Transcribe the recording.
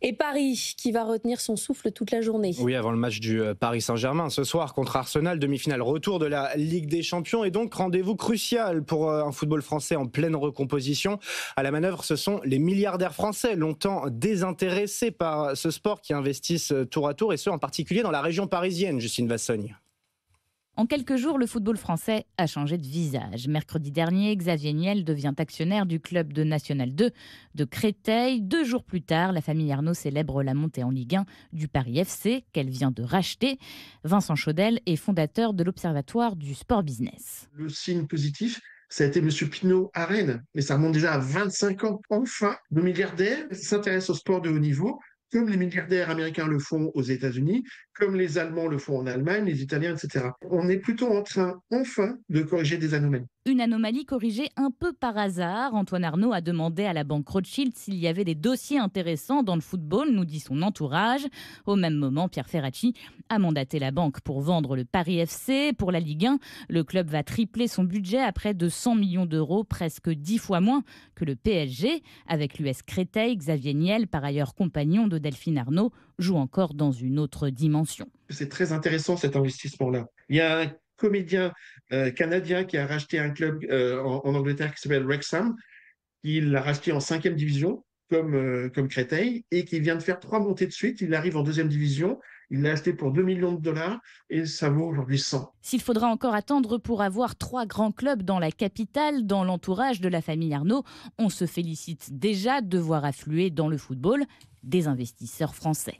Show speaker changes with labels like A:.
A: Et Paris qui va retenir son souffle toute la journée.
B: Oui, avant le match du Paris Saint-Germain ce soir contre Arsenal, demi-finale retour de la Ligue des Champions et donc rendez-vous crucial pour un football français en pleine recomposition. À la manœuvre, ce sont les milliardaires français longtemps désintéressés par ce sport qui investissent tour à tour et ce en particulier dans la région parisienne, Justine Vassogne.
C: En quelques jours, le football français a changé de visage. Mercredi dernier, Xavier Niel devient actionnaire du club de National 2 de Créteil. 2 jours plus tard, la famille Arnaud célèbre la montée en Ligue 1 du Paris FC qu'elle vient de racheter. Vincent Chaudel est fondateur de l'Observatoire du Sport Business.
D: Le signe positif, ça a été M. Pinault à Rennes, mais ça remonte déjà à 25 ans. Enfin, nos milliardaires s'intéressent au sport de haut niveau, comme les milliardaires américains le font aux États-Unis, comme les Allemands le font en Allemagne, les Italiens, etc. On est plutôt en train, enfin, de corriger des anomalies.
C: Une anomalie corrigée un peu par hasard. Antoine Arnaud a demandé à la banque Rothschild s'il y avait des dossiers intéressants dans le football, nous dit son entourage. Au même moment, Pierre Ferracci a mandaté la banque pour vendre le Paris FC. Pour la Ligue 1, le club va tripler son budget à près de 100 millions d'euros, presque 10 fois moins que le PSG. Avec l'US Créteil, Xavier Niel, par ailleurs compagnon de Delphine Arnaud, joue encore dans une autre dimension.
D: C'est très intéressant cet investissement-là. Il y a un comédien canadien qui a racheté un club en Angleterre qui s'appelle Wrexham. Il l'a racheté en 5e division, comme Créteil, et qui vient de faire 3 montées de suite. Il arrive en 2e division. Il l'a acheté pour 2 millions de dollars et ça vaut aujourd'hui 100.
C: S'il faudra encore attendre pour avoir 3 grands clubs dans la capitale, dans l'entourage de la famille Arnaud, on se félicite déjà de voir affluer dans le football des investisseurs français.